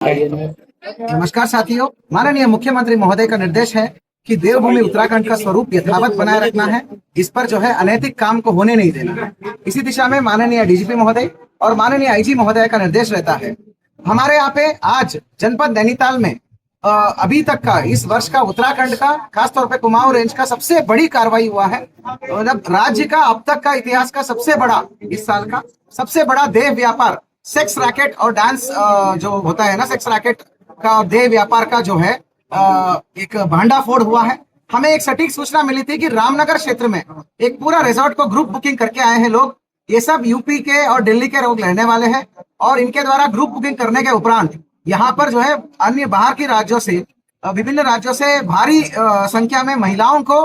नमस्कार साथियों। माननीय मुख्यमंत्री महोदय का निर्देश है कि देवभूमि उत्तराखंड का स्वरूप यथावत बनाए रखना है। इस पर जो है अनैतिक काम को होने नहीं देना है। इसी दिशा में माननीय डीजीपी महोदय और माननीय आईजी महोदय का निर्देश रहता है। हमारे यहाँ पे आज जनपद नैनीताल में अभी तक का इस वर्ष का उत्तराखंड का खासतौर पे कुमाऊं रेंज का सबसे बड़ी कार्रवाई हुआ है। मतलब राज्य का अब तक का इतिहास का सबसे बड़ा, इस साल का सबसे बड़ा देह व्यापार, सेक्स रैकेट और डांस जो होता है ना, सेक्स रैकेट का देह व्यापार का जो है एक भांडाफोड़ हुआ है। हमें एक सटीक सूचना मिली थी कि रामनगर क्षेत्र में एक पूरा रिजॉर्ट को ग्रुप बुकिंग करके आए हैं लोग। ये सब यूपी के और दिल्ली के लोग रहने वाले हैं और इनके द्वारा ग्रुप बुकिंग करने के उपरांत यहाँ पर जो है अन्य बाहर के राज्यों से, विभिन्न राज्यों से भारी संख्या में महिलाओं को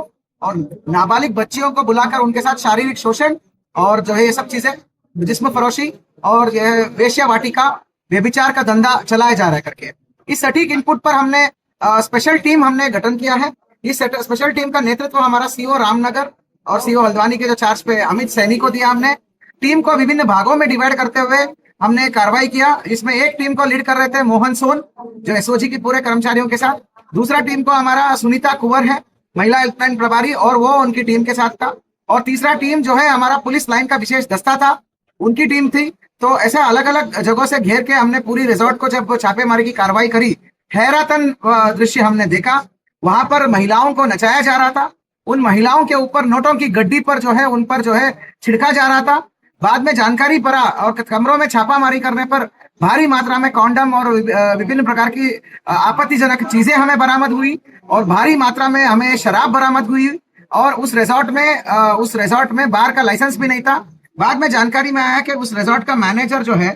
और नाबालिग बच्चियों को बुलाकर उनके साथ शारीरिक शोषण और जो है ये सब चीजें, जिस्म फरोशी और यह वेश्या वाटिका, व्यभिचार का धंधा चलाया जा रहा है करके इस सटीक इनपुट पर हमने स्पेशल टीम हमने गठन किया है। इस स्पेशल टीम का नेतृत्व हमारा सीओ रामनगर और सीओ हल्द्वानी के जो चार्ज पे अमित सैनी को दिया हमने। टीम को विभिन्न भागों में डिवाइड करते हुए हमने कार्रवाई किया। इसमें एक टीम को लीड कर रहे थे मोहन सोन, जो एसओजी के पूरे कर्मचारियों के साथ। दूसरा टीम को हमारा सुनीता कुंवर है, महिला हेल्पलाइन प्रभारी, और वो उनकी टीम के साथ था। और तीसरा टीम जो है हमारा पुलिस लाइन का विशेष दस्ता था, उनकी टीम थी। तो ऐसे अलग अलग जगहों से घेर के हमने पूरी रिजॉर्ट को जब छापेमारी की कार्रवाई करी, हैरातन दृश्य हमने देखा। वहां पर महिलाओं को नचाया जा रहा था, उन महिलाओं के ऊपर नोटों की गड्डी पर जो है उन पर जो है छिड़का जा रहा था। बाद में जानकारी पड़ा और कमरों में छापामारी करने पर भारी मात्रा में कॉन्डम और विभिन्न प्रकार की आपत्तिजनक चीजें हमें बरामद हुई और भारी मात्रा में हमें शराब बरामद हुई। और उस रिजॉर्ट में बार का लाइसेंस भी नहीं था। बाद में जानकारी में आया कि उस रिजॉर्ट का मैनेजर जो है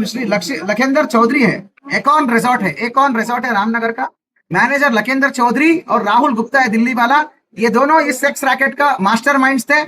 श्री लखेंद्र चौधरी है। एकॉन रिजॉर्ट है रामनगर का। मैनेजर लखेंद्र चौधरी और राहुल गुप्ता है दिल्ली वाला। ये दोनों इस सेक्स रैकेट का मास्टरमाइंड्स थे।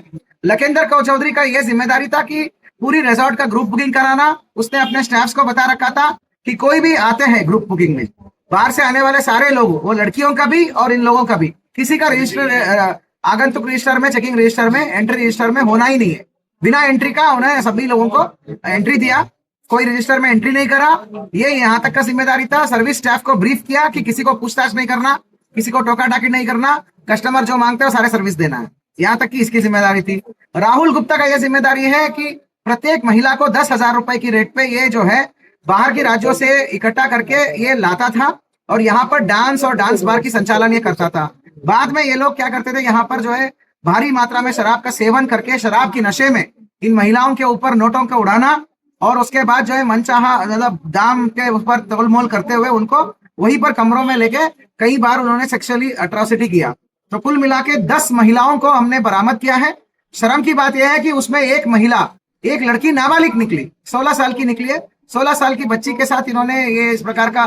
लखेंद्र चौधरी का यह जिम्मेदारी था कि पूरी रिजॉर्ट का ग्रुप बुकिंग कराना। उसने अपने स्टाफ्स को बता रखा था कि कोई भी आते हैं ग्रुप बुकिंग में, बाहर से आने वाले सारे लोग, वो लड़कियों का भी और इन लोगों का भी, किसी का रजिस्टर आगंतुक रजिस्टर में, चेकिंग रजिस्टर में, एंट्री रजिस्टर में होना ही नहीं है। बिना एंट्री का उन्हें सभी लोगों को एंट्री दिया, कोई रजिस्टर में एंट्री नहीं करा। ये यहाँ तक का जिम्मेदारी था। सर्विस स्टाफ को ब्रीफ किया कि किसी को पूछताछ नहीं करना, किसी को टोका टाकी नहीं करना, कस्टमर जो मांगते हैं सारे सर्विस देना है। यहाँ तक की इसकी जिम्मेदारी थी। राहुल गुप्ता का यह जिम्मेदारी है कि प्रत्येक महिला को 10,000 रुपए की रेट पे ये जो है बाहर के राज्यों से इकट्ठा करके ये लाता था और यहाँ पर डांस और डांस बार की संचालन ये करता था। बाद में ये लोग क्या करते थे, यहाँ पर जो है भारी मात्रा में शराब का सेवन करके शराब की नशे में इन महिलाओं के ऊपर नोटों का उड़ाना और उसके बाद जो है मनचाहा मतलब दाम के ऊपर तोलमोल करते हुए उनको वहीं पर कमरों में लेके कई बार उन्होंने सेक्सुअली अट्रॉसिटी किया। तो कुल मिला के 10 महिलाओं को हमने बरामद किया है। शर्म की बात यह है कि उसमें एक लड़की नाबालिग निकली, 16 साल की निकली है। 16 साल की बच्ची के साथ इन्होंने ये इस प्रकार का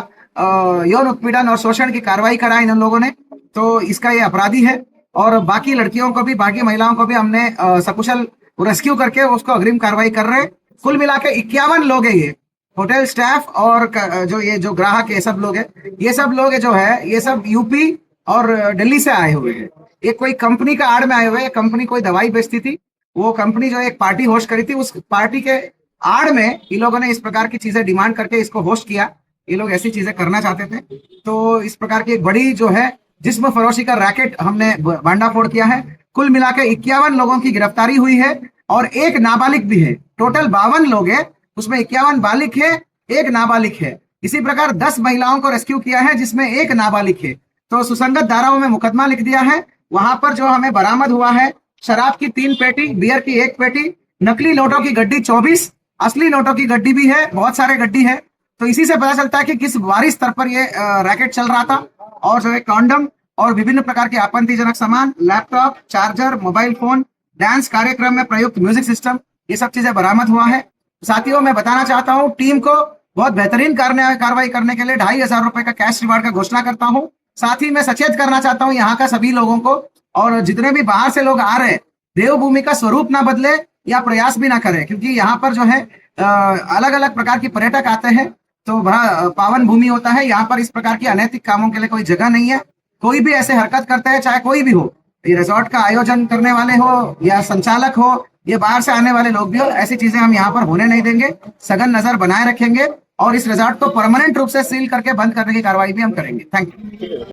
यौन उत्पीड़न और शोषण की कार्रवाई करा इन लोगों ने। तो इसका ये अपराधी है। और बाकी लड़कियों को भी, बाकी महिलाओं को भी हमने सकुशल रेस्क्यू करके उसको अग्रिम कार्रवाई कर रहे हैं। कुल मिला के 51 लोग है। ये होटल स्टाफ और जो ग्राहक ये सब लोग है, ये सब यूपी और दिल्ली से आए हुए हैं। एक कोई कंपनी का आड़ में आए हुए हैं। कंपनी कोई दवाई बेचती थी, वो कंपनी जो एक पार्टी होस्ट करी थी, उस पार्टी के आड़ में इन लोगों ने इस प्रकार की चीजें डिमांड करके इसको होस्ट किया। ये लोग ऐसी चीजें करना चाहते थे। तो इस प्रकार की एक बड़ी जो है जिस्म फरोशी का रैकेट हमने भांडाफोड़ किया है। कुल मिला के 51 लोगों की गिरफ्तारी हुई है और एक नाबालिग भी है। टोटल 52 लोग है, उसमें 51 बालिग है, एक नाबालिग है। इसी प्रकार 10 महिलाओं को रेस्क्यू किया है जिसमें एक नाबालिग है। तो सुसंगत धाराओं में मुकदमा लिख दिया है। वहां पर जो हमें बरामद हुआ है, शराब की 3 पेटी, बियर की 1 पेटी, नकली नोटों की गड्डी 24, असली नोटों की गड्डी भी है, बहुत सारे गड्डी है। तो इसी से पता चलता है कि किस भारी स्तर पर ये रैकेट चल रहा था। और जो है कॉन्डम और विभिन्न प्रकार के आपत्तिजनक सामान, laptop, charger, mobile phone, dance कार्यक्रम में प्रयुक्त म्यूजिक सिस्टम, ये सब चीजें बरामद हुआ है। साथियों, मैं बताना चाहता हूँ टीम को बहुत बेहतरीन कार्रवाई करने के लिए 2,500 रुपए का कैश रिवार्ड का घोषणा करता हूँ। साथ ही मैं सचेत करना चाहता हूँ यहाँ का सभी लोगों को, और जितने भी बाहर से लोग आ रहे हैं, देवभूमि का स्वरूप ना बदले या प्रयास भी ना करें, क्योंकि यहाँ पर जो है अलग अलग प्रकार के पर्यटक आते हैं। तो बड़ा पावन भूमि होता है। यहाँ पर इस प्रकार की अनैतिक कामों के लिए कोई जगह नहीं है। कोई भी ऐसे हरकत करते हैं, चाहे कोई भी हो, ये रिजॉर्ट का आयोजन करने वाले हो या संचालक हो, ये बाहर से आने वाले लोग भी हो, ऐसी चीजें हम यहाँ पर होने नहीं देंगे। सघन नजर बनाए रखेंगे और इस रिजॉर्ट को परमानेंट रूप से सील करके बंद करने की कार्रवाई भी हम करेंगे। Thank you.